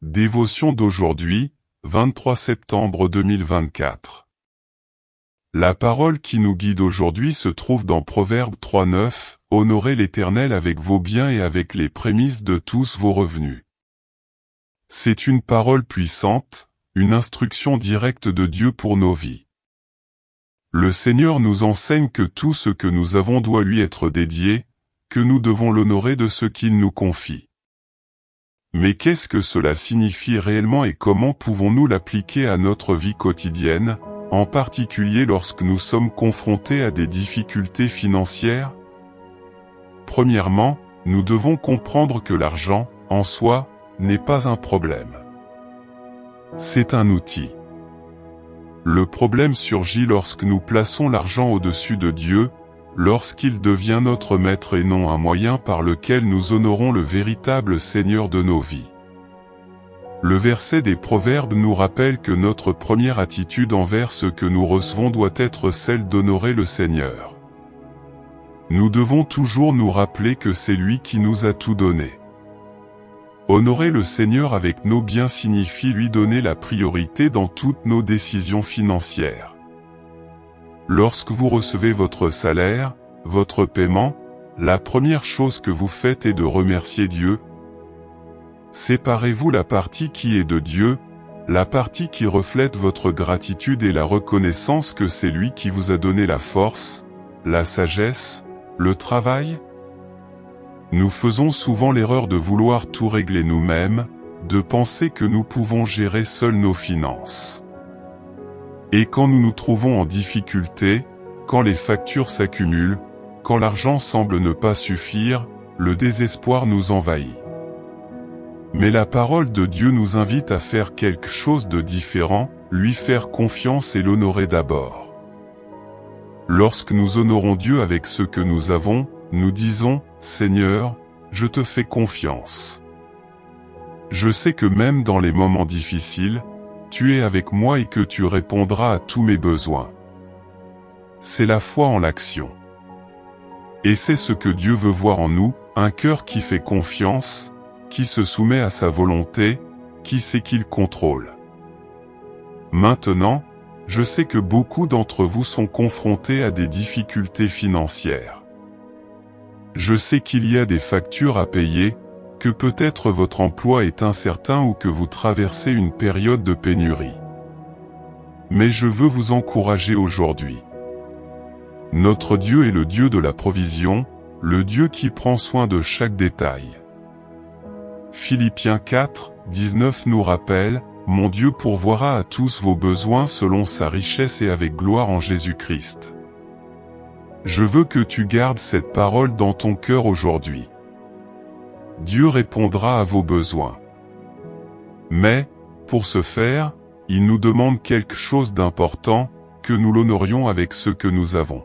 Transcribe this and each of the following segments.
Dévotion d'aujourd'hui, 23 septembre 2024. La parole qui nous guide aujourd'hui se trouve dans Proverbe 3:9, « Honorez l'Éternel avec vos biens et avec les prémices de tous vos revenus ». C'est une parole puissante, une instruction directe de Dieu pour nos vies. Le Seigneur nous enseigne que tout ce que nous avons doit lui être dédié, que nous devons l'honorer de ce qu'il nous confie. Mais qu'est-ce que cela signifie réellement et comment pouvons-nous l'appliquer à notre vie quotidienne, en particulier lorsque nous sommes confrontés à des difficultés financières? Premièrement, nous devons comprendre que l'argent, en soi, n'est pas un problème. C'est un outil. Le problème surgit lorsque nous plaçons l'argent au-dessus de Dieu, lorsqu'il devient notre maître et non un moyen par lequel nous honorons le véritable Seigneur de nos vies. Le verset des Proverbes nous rappelle que notre première attitude envers ce que nous recevons doit être celle d'honorer le Seigneur. Nous devons toujours nous rappeler que c'est lui qui nous a tout donné. Honorer le Seigneur avec nos biens signifie lui donner la priorité dans toutes nos décisions financières. Lorsque vous recevez votre salaire, votre paiement, la première chose que vous faites est de remercier Dieu. Séparez-vous la partie qui est de Dieu, la partie qui reflète votre gratitude et la reconnaissance que c'est lui qui vous a donné la force, la sagesse, le travail. Nous faisons souvent l'erreur de vouloir tout régler nous-mêmes, de penser que nous pouvons gérer seuls nos finances. Et quand nous nous trouvons en difficulté, quand les factures s'accumulent, quand l'argent semble ne pas suffire, le désespoir nous envahit. Mais la parole de Dieu nous invite à faire quelque chose de différent, lui faire confiance et l'honorer d'abord. Lorsque nous honorons Dieu avec ce que nous avons, nous disons, « Seigneur, je te fais confiance. Je sais que même dans les moments difficiles, tu es avec moi et que tu répondras à tous mes besoins. » C'est la foi en l'action. Et c'est ce que Dieu veut voir en nous, un cœur qui fait confiance, qui se soumet à sa volonté, qui sait qu'il contrôle. Maintenant, je sais que beaucoup d'entre vous sont confrontés à des difficultés financières. Je sais qu'il y a des factures à payer, que peut-être votre emploi est incertain ou que vous traversez une période de pénurie. Mais je veux vous encourager aujourd'hui. Notre Dieu est le Dieu de la provision, le Dieu qui prend soin de chaque détail. Philippiens 4, 19 nous rappelle, « Mon Dieu pourvoira à tous vos besoins selon sa richesse et avec gloire en Jésus-Christ. » Je veux que tu gardes cette parole dans ton cœur aujourd'hui. Dieu répondra à vos besoins. Mais, pour ce faire, il nous demande quelque chose d'important, que nous l'honorions avec ce que nous avons.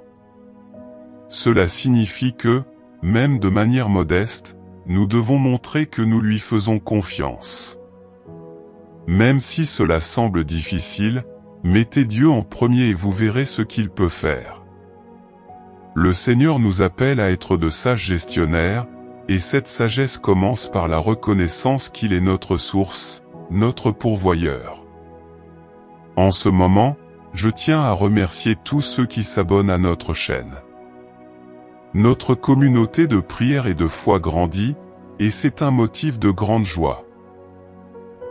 Cela signifie que, même de manière modeste, nous devons montrer que nous lui faisons confiance. Même si cela semble difficile, mettez Dieu en premier et vous verrez ce qu'il peut faire. Le Seigneur nous appelle à être de sages gestionnaires, et cette sagesse commence par la reconnaissance qu'il est notre source, notre pourvoyeur. En ce moment, je tiens à remercier tous ceux qui s'abonnent à notre chaîne. Notre communauté de prière et de foi grandit, et c'est un motif de grande joie.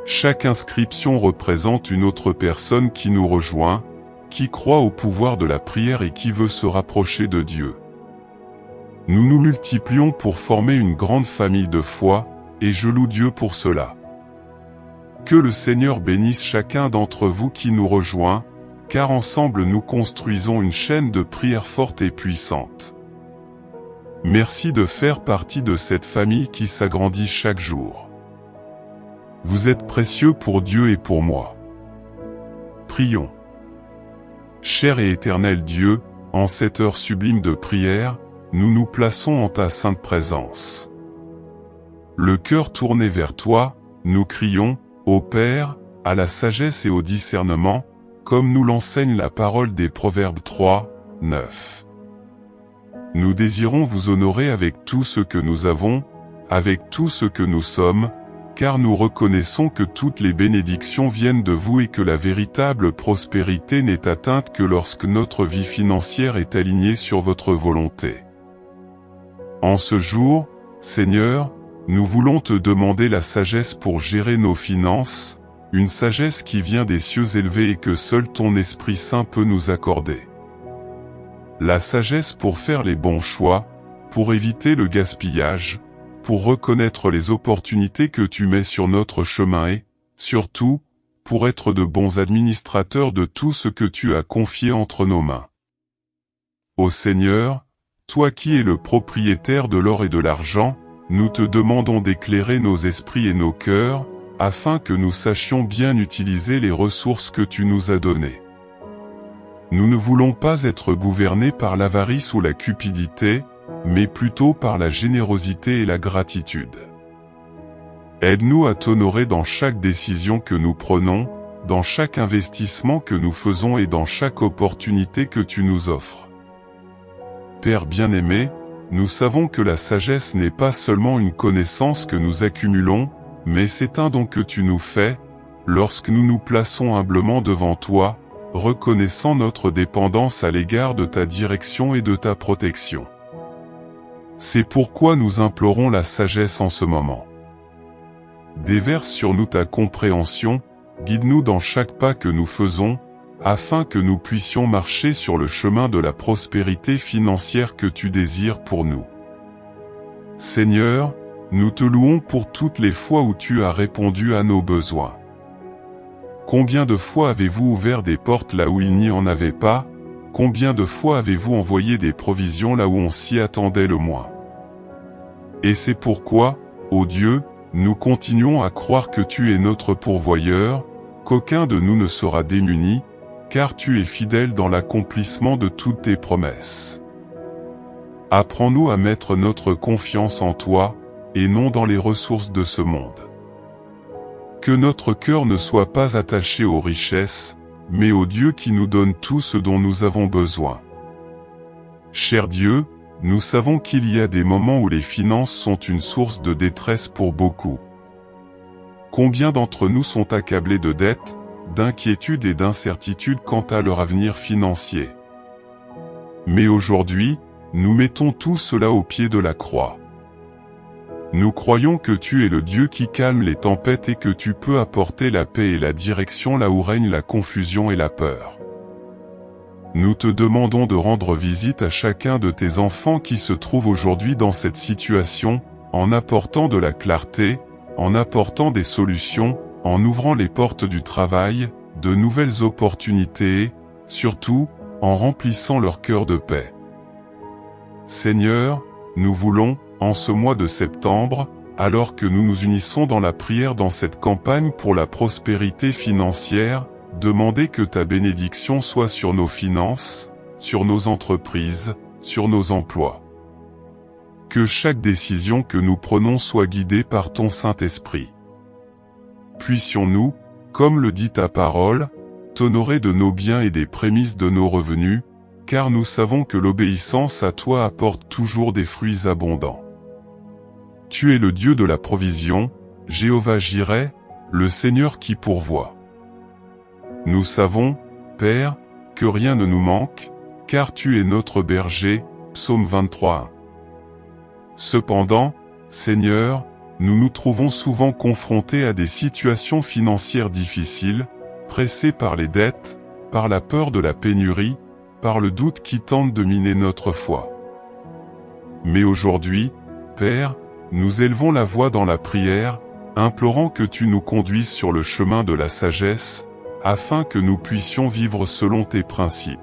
Chaque inscription représente une autre personne qui nous rejoint, qui croit au pouvoir de la prière et qui veut se rapprocher de Dieu. Nous nous multiplions pour former une grande famille de foi, et je loue Dieu pour cela. Que le Seigneur bénisse chacun d'entre vous qui nous rejoint, car ensemble nous construisons une chaîne de prière forte et puissante. Merci de faire partie de cette famille qui s'agrandit chaque jour. Vous êtes précieux pour Dieu et pour moi. Prions. Cher et éternel Dieu, en cette heure sublime de prière, nous nous plaçons en ta sainte présence. Le cœur tourné vers toi, nous crions, ô Père, à la sagesse et au discernement, comme nous l'enseigne la parole des Proverbes 3, 9. Nous désirons vous honorer avec tout ce que nous avons, avec tout ce que nous sommes, car nous reconnaissons que toutes les bénédictions viennent de vous et que la véritable prospérité n'est atteinte que lorsque notre vie financière est alignée sur votre volonté. En ce jour, Seigneur, nous voulons te demander la sagesse pour gérer nos finances, une sagesse qui vient des cieux élevés et que seul ton Esprit Saint peut nous accorder. La sagesse pour faire les bons choix, pour éviter le gaspillage, pour reconnaître les opportunités que tu mets sur notre chemin et, surtout, pour être de bons administrateurs de tout ce que tu as confié entre nos mains. Ô Seigneur, toi qui es le propriétaire de l'or et de l'argent, nous te demandons d'éclairer nos esprits et nos cœurs, afin que nous sachions bien utiliser les ressources que tu nous as données. Nous ne voulons pas être gouvernés par l'avarice ou la cupidité, mais plutôt par la générosité et la gratitude. Aide-nous à t'honorer dans chaque décision que nous prenons, dans chaque investissement que nous faisons et dans chaque opportunité que tu nous offres. Père bien-aimé, nous savons que la sagesse n'est pas seulement une connaissance que nous accumulons, mais c'est un don que tu nous fais, lorsque nous nous plaçons humblement devant toi, reconnaissant notre dépendance à l'égard de ta direction et de ta protection. C'est pourquoi nous implorons la sagesse en ce moment. Déverse sur nous ta compréhension, guide-nous dans chaque pas que nous faisons, afin que nous puissions marcher sur le chemin de la prospérité financière que tu désires pour nous. Seigneur, nous te louons pour toutes les fois où tu as répondu à nos besoins. Combien de fois avez-vous ouvert des portes là où il n'y en avait pas? Combien de fois avez-vous envoyé des provisions là où on s'y attendait le moins? Et c'est pourquoi, ô Dieu, nous continuons à croire que tu es notre pourvoyeur, qu'aucun de nous ne sera démuni, car tu es fidèle dans l'accomplissement de toutes tes promesses. Apprends-nous à mettre notre confiance en toi, et non dans les ressources de ce monde. Que notre cœur ne soit pas attaché aux richesses, mais au Dieu qui nous donne tout ce dont nous avons besoin. Cher Dieu, nous savons qu'il y a des moments où les finances sont une source de détresse pour beaucoup. Combien d'entre nous sont accablés de dettes, d'inquiétudes et d'incertitudes quant à leur avenir financier? Mais aujourd'hui, nous mettons tout cela au pied de la croix. Nous croyons que tu es le Dieu qui calme les tempêtes et que tu peux apporter la paix et la direction là où règne la confusion et la peur. Nous te demandons de rendre visite à chacun de tes enfants qui se trouvent aujourd'hui dans cette situation, en apportant de la clarté, en apportant des solutions, en ouvrant les portes du travail, de nouvelles opportunités et, surtout, en remplissant leur cœur de paix. Seigneur, nous voulons, en ce mois de septembre, alors que nous nous unissons dans la prière dans cette campagne pour la prospérité financière, demander que ta bénédiction soit sur nos finances, sur nos entreprises, sur nos emplois. Que chaque décision que nous prenons soit guidée par ton Saint-Esprit. Puissions-nous, comme le dit ta parole, t'honorer de nos biens et des prémices de nos revenus, car nous savons que l'obéissance à toi apporte toujours des fruits abondants. Tu es le Dieu de la provision, Jéhovah Jireh, le Seigneur qui pourvoit. Nous savons, Père, que rien ne nous manque, car tu es notre berger, Psaume 23. Cependant, Seigneur, nous nous trouvons souvent confrontés à des situations financières difficiles, pressés par les dettes, par la peur de la pénurie, par le doute qui tente de miner notre foi. Mais aujourd'hui, Père, nous élevons la voix dans la prière, implorant que tu nous conduises sur le chemin de la sagesse, afin que nous puissions vivre selon tes principes.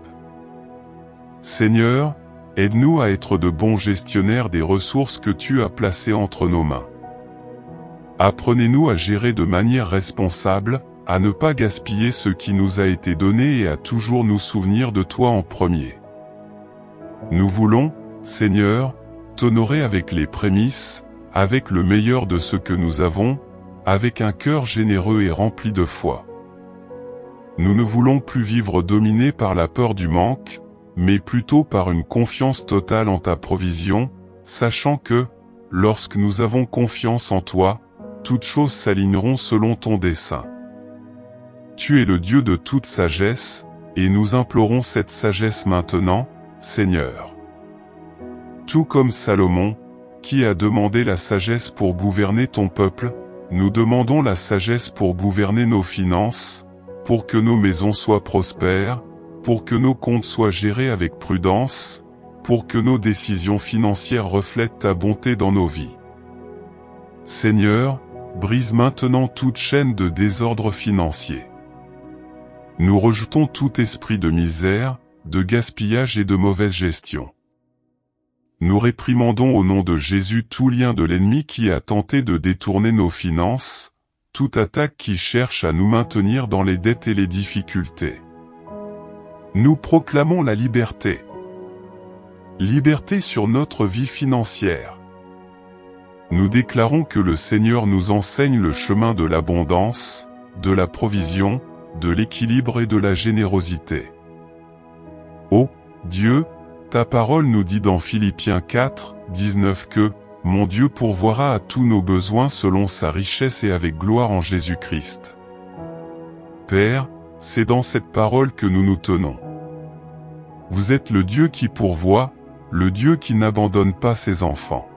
Seigneur, aide-nous à être de bons gestionnaires des ressources que tu as placées entre nos mains. Apprenez-nous à gérer de manière responsable, à ne pas gaspiller ce qui nous a été donné et à toujours nous souvenir de toi en premier. Nous voulons, Seigneur, t'honorer avec les prémices, avec le meilleur de ce que nous avons, avec un cœur généreux et rempli de foi. Nous ne voulons plus vivre dominés par la peur du manque, mais plutôt par une confiance totale en ta provision, sachant que, lorsque nous avons confiance en toi, toutes choses s'aligneront selon ton dessein. Tu es le Dieu de toute sagesse, et nous implorons cette sagesse maintenant, Seigneur. Tout comme Salomon, qui a demandé la sagesse pour gouverner ton peuple, nous demandons la sagesse pour gouverner nos finances, pour que nos maisons soient prospères, pour que nos comptes soient gérés avec prudence, pour que nos décisions financières reflètent ta bonté dans nos vies. Seigneur, brise maintenant toute chaîne de désordre financier. Nous rejetons tout esprit de misère, de gaspillage et de mauvaise gestion. Nous réprimandons au nom de Jésus tout lien de l'ennemi qui a tenté de détourner nos finances, toute attaque qui cherche à nous maintenir dans les dettes et les difficultés. Nous proclamons la liberté. Liberté sur notre vie financière. Nous déclarons que le Seigneur nous enseigne le chemin de l'abondance, de la provision, de l'équilibre et de la générosité. Ô Dieu, ta parole nous dit dans Philippiens 4, 19 que « Mon Dieu pourvoira à tous nos besoins selon sa richesse et avec gloire en Jésus-Christ ». Père, c'est dans cette parole que nous nous tenons. Vous êtes le Dieu qui pourvoit, le Dieu qui n'abandonne pas ses enfants.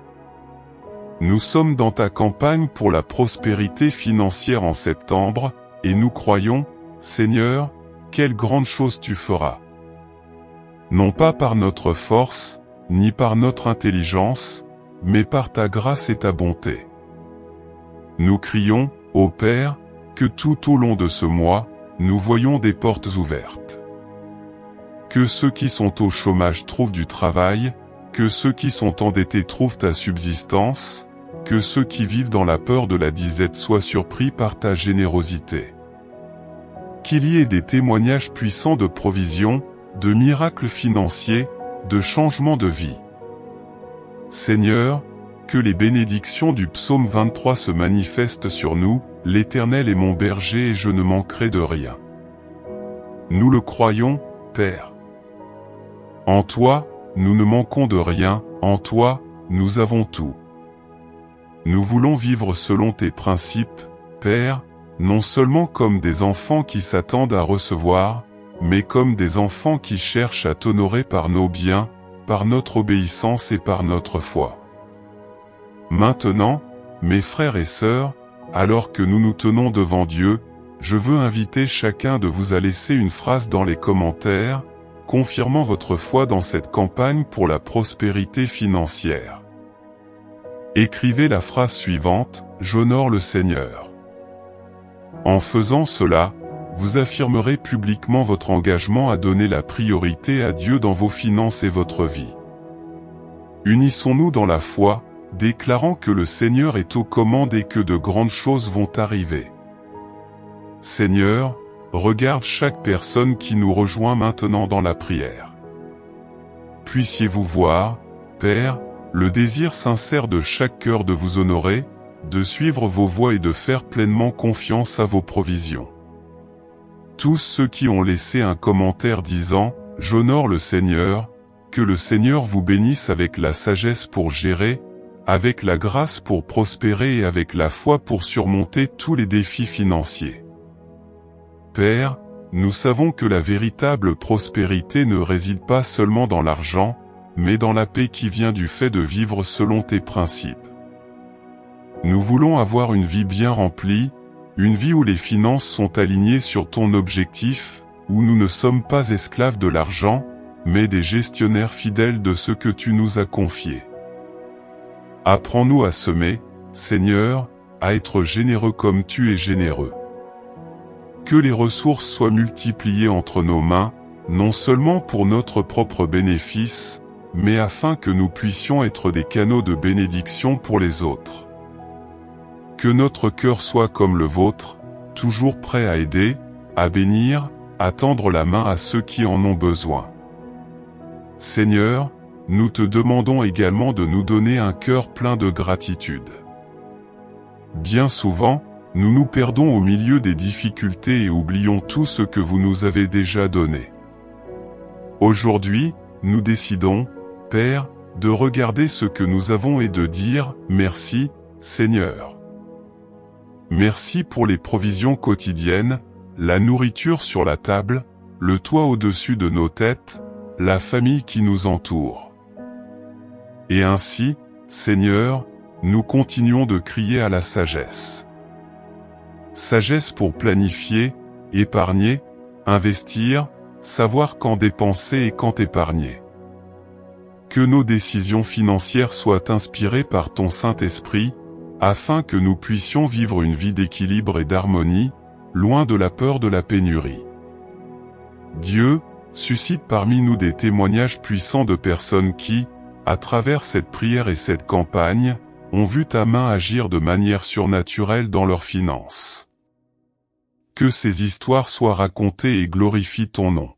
Nous sommes dans ta campagne pour la prospérité financière en septembre, et nous croyons, Seigneur, quelle grande chose tu feras. Non pas par notre force, ni par notre intelligence, mais par ta grâce et ta bonté. Nous crions, ô Père, que tout au long de ce mois, nous voyons des portes ouvertes. Que ceux qui sont au chômage trouvent du travail, que ceux qui sont endettés trouvent ta subsistance, que ceux qui vivent dans la peur de la disette soient surpris par ta générosité. Qu'il y ait des témoignages puissants de provision, de miracles financiers, de changements de vie. Seigneur, que les bénédictions du psaume 23 se manifestent sur nous, l'Éternel est mon berger et je ne manquerai de rien. Nous le croyons, Père. En toi, nous ne manquons de rien, en toi, nous avons tout. Nous voulons vivre selon tes principes, Père, non seulement comme des enfants qui s'attendent à recevoir, mais comme des enfants qui cherchent à t'honorer par nos biens, par notre obéissance et par notre foi. Maintenant, mes frères et sœurs, alors que nous nous tenons devant Dieu, je veux inviter chacun de vous à laisser une phrase dans les commentaires, confirmant votre foi dans cette campagne pour la prospérité financière. Écrivez la phrase suivante, « J'honore le Seigneur ». En faisant cela, vous affirmerez publiquement votre engagement à donner la priorité à Dieu dans vos finances et votre vie. Unissons-nous dans la foi, déclarant que le Seigneur est aux commandes et que de grandes choses vont arriver. Seigneur, regarde chaque personne qui nous rejoint maintenant dans la prière. Puissiez-vous voir, Père, le désir sincère de chaque cœur de vous honorer, de suivre vos voies et de faire pleinement confiance à vos provisions. Tous ceux qui ont laissé un commentaire disant « J'honore le Seigneur », que le Seigneur vous bénisse avec la sagesse pour gérer, avec la grâce pour prospérer et avec la foi pour surmonter tous les défis financiers. Père, nous savons que la véritable prospérité ne réside pas seulement dans l'argent, mais dans la paix qui vient du fait de vivre selon tes principes. Nous voulons avoir une vie bien remplie, une vie où les finances sont alignées sur ton objectif, où nous ne sommes pas esclaves de l'argent, mais des gestionnaires fidèles de ce que tu nous as confié. Apprends-nous à semer, Seigneur, à être généreux comme tu es généreux. Que les ressources soient multipliées entre nos mains, non seulement pour notre propre bénéfice, mais afin que nous puissions être des canaux de bénédiction pour les autres. Que notre cœur soit comme le vôtre, toujours prêt à aider, à bénir, à tendre la main à ceux qui en ont besoin. Seigneur, nous te demandons également de nous donner un cœur plein de gratitude. Bien souvent, nous nous perdons au milieu des difficultés et oublions tout ce que vous nous avez déjà donné. Aujourd'hui, nous décidons, Père, de regarder ce que nous avons et de dire « Merci, Seigneur ». Merci pour les provisions quotidiennes, la nourriture sur la table, le toit au-dessus de nos têtes, la famille qui nous entoure. Et ainsi, Seigneur, nous continuons de crier à la sagesse. Sagesse pour planifier, épargner, investir, savoir quand dépenser et quand épargner. Que nos décisions financières soient inspirées par ton Saint-Esprit, afin que nous puissions vivre une vie d'équilibre et d'harmonie, loin de la peur de la pénurie. Dieu, suscite parmi nous des témoignages puissants de personnes qui, à travers cette prière et cette campagne, ont vu ta main agir de manière surnaturelle dans leurs finances. Que ces histoires soient racontées et glorifient ton nom.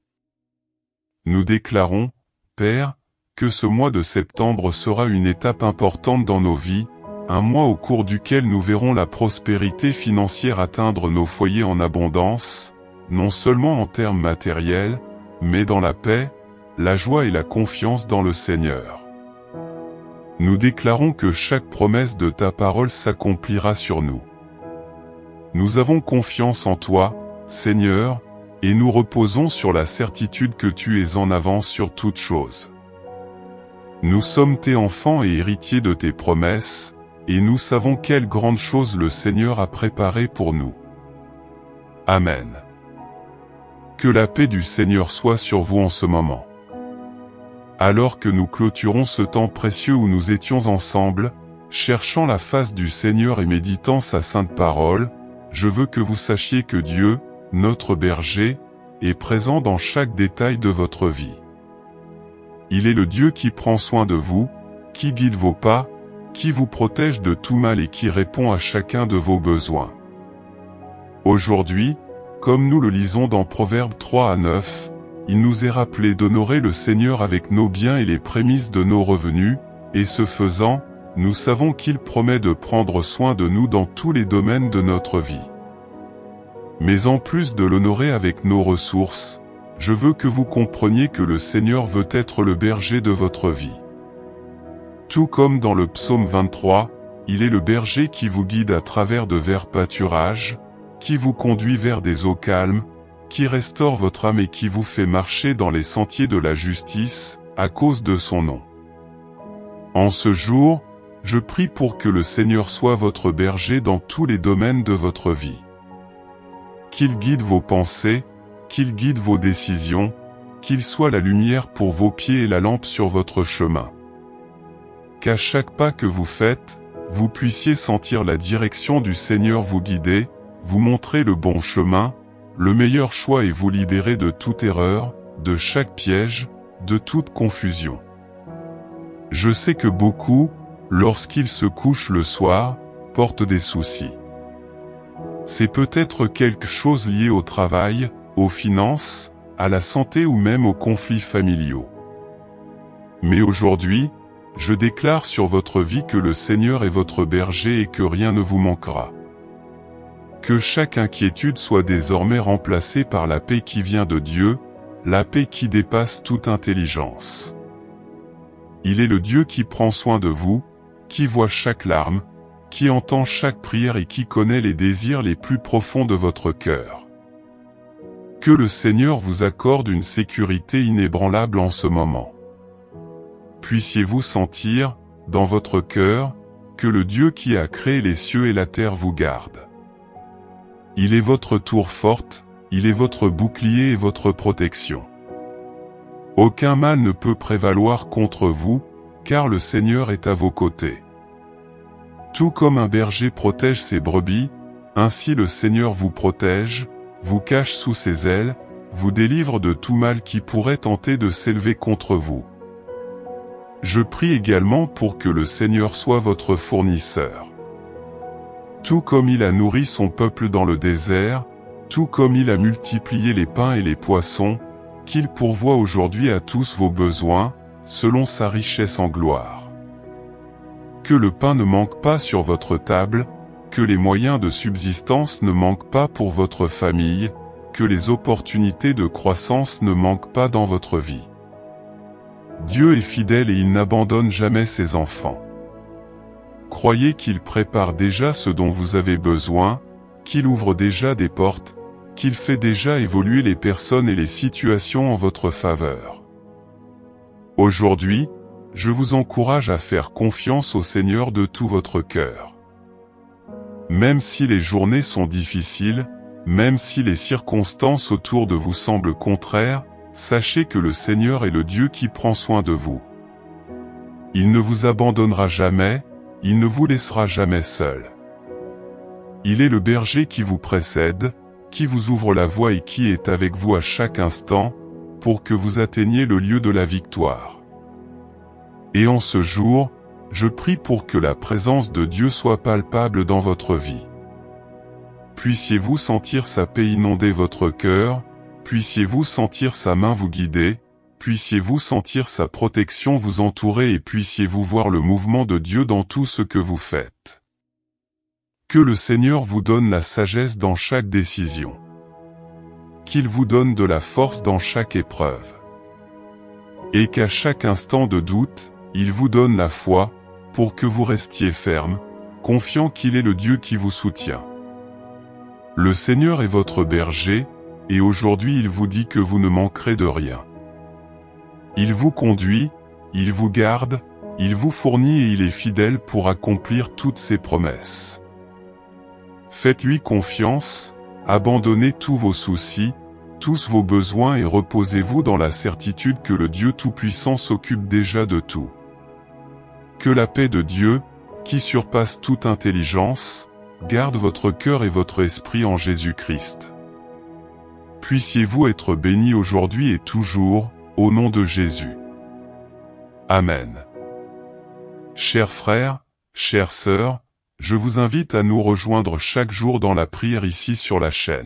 Nous déclarons, Père, que ce mois de septembre sera une étape importante dans nos vies, un mois au cours duquel nous verrons la prospérité financière atteindre nos foyers en abondance, non seulement en termes matériels, mais dans la paix, la joie et la confiance dans le Seigneur. Nous déclarons que chaque promesse de ta parole s'accomplira sur nous. Nous avons confiance en toi, Seigneur, et nous reposons sur la certitude que tu es en avance sur toute chose. Nous sommes tes enfants et héritiers de tes promesses, et nous savons quelles grandes choses le Seigneur a préparées pour nous. Amen. Que la paix du Seigneur soit sur vous en ce moment. Alors que nous clôturons ce temps précieux où nous étions ensemble, cherchant la face du Seigneur et méditant sa sainte parole, je veux que vous sachiez que Dieu, notre berger, est présent dans chaque détail de votre vie. Il est le Dieu qui prend soin de vous, qui guide vos pas, qui vous protège de tout mal et qui répond à chacun de vos besoins. Aujourd'hui, comme nous le lisons dans Proverbes 3 à 9, il nous est rappelé d'honorer le Seigneur avec nos biens et les prémices de nos revenus, et ce faisant, nous savons qu'il promet de prendre soin de nous dans tous les domaines de notre vie. Mais en plus de l'honorer avec nos ressources, je veux que vous compreniez que le Seigneur veut être le berger de votre vie. Tout comme dans le psaume 23, il est le berger qui vous guide à travers de verts pâturages, qui vous conduit vers des eaux calmes, qui restaure votre âme et qui vous fait marcher dans les sentiers de la justice, à cause de son nom. En ce jour, je prie pour que le Seigneur soit votre berger dans tous les domaines de votre vie. Qu'il guide vos pensées, qu'il guide vos décisions, qu'il soit la lumière pour vos pieds et la lampe sur votre chemin. Qu'à chaque pas que vous faites, vous puissiez sentir la direction du Seigneur vous guider, vous montrer le bon chemin, le meilleur choix et vous libérer de toute erreur, de chaque piège, de toute confusion. Je sais que beaucoup, lorsqu'ils se couchent le soir, portent des soucis. C'est peut-être quelque chose lié au travail, aux finances, à la santé ou même aux conflits familiaux. Mais aujourd'hui, je déclare sur votre vie que le Seigneur est votre berger et que rien ne vous manquera. Que chaque inquiétude soit désormais remplacée par la paix qui vient de Dieu, la paix qui dépasse toute intelligence. Il est le Dieu qui prend soin de vous, qui voit chaque larme, qui entend chaque prière et qui connaît les désirs les plus profonds de votre cœur. Que le Seigneur vous accorde une sécurité inébranlable en ce moment. Puissiez-vous sentir, dans votre cœur, que le Dieu qui a créé les cieux et la terre vous garde. Il est votre tour forte, il est votre bouclier et votre protection. Aucun mal ne peut prévaloir contre vous, car le Seigneur est à vos côtés. Tout comme un berger protège ses brebis, ainsi le Seigneur vous protège, vous cache sous ses ailes, vous délivre de tout mal qui pourrait tenter de s'élever contre vous. Je prie également pour que le Seigneur soit votre fournisseur. Tout comme il a nourri son peuple dans le désert, tout comme il a multiplié les pains et les poissons, qu'il pourvoie aujourd'hui à tous vos besoins, selon sa richesse en gloire. Que le pain ne manque pas sur votre table, que les moyens de subsistance ne manquent pas pour votre famille, que les opportunités de croissance ne manquent pas dans votre vie. Dieu est fidèle et il n'abandonne jamais ses enfants. croyez qu'il prépare déjà ce dont vous avez besoin, qu'il ouvre déjà des portes, qu'il fait déjà évoluer les personnes et les situations en votre faveur. Aujourd'hui, je vous encourage à faire confiance au Seigneur de tout votre cœur. Même si les journées sont difficiles, même si les circonstances autour de vous semblent contraires, sachez que le Seigneur est le Dieu qui prend soin de vous. Il ne vous abandonnera jamais, il ne vous laissera jamais seul. Il est le berger qui vous précède, qui vous ouvre la voie et qui est avec vous à chaque instant, pour que vous atteigniez le lieu de la victoire. Et en ce jour, je prie pour que la présence de Dieu soit palpable dans votre vie. Puissiez-vous sentir sa paix inonder votre cœur, puissiez-vous sentir sa main vous guider, puissiez-vous sentir sa protection vous entourer et puissiez-vous voir le mouvement de Dieu dans tout ce que vous faites. Que le Seigneur vous donne la sagesse dans chaque décision. Qu'il vous donne de la force dans chaque épreuve. Et qu'à chaque instant de doute, il vous donne la foi, pour que vous restiez ferme, confiant qu'il est le Dieu qui vous soutient. Le Seigneur est votre berger, et aujourd'hui il vous dit que vous ne manquerez de rien. Il vous conduit, il vous garde, il vous fournit et il est fidèle pour accomplir toutes ses promesses. Faites-lui confiance, abandonnez tous vos soucis, tous vos besoins et reposez-vous dans la certitude que le Dieu Tout-Puissant s'occupe déjà de tout. Que la paix de Dieu, qui surpasse toute intelligence, garde votre cœur et votre esprit en Jésus-Christ. Puissiez-vous être bénis aujourd'hui et toujours, au nom de Jésus. Amen. Chers frères, chères sœurs, je vous invite à nous rejoindre chaque jour dans la prière ici sur la chaîne.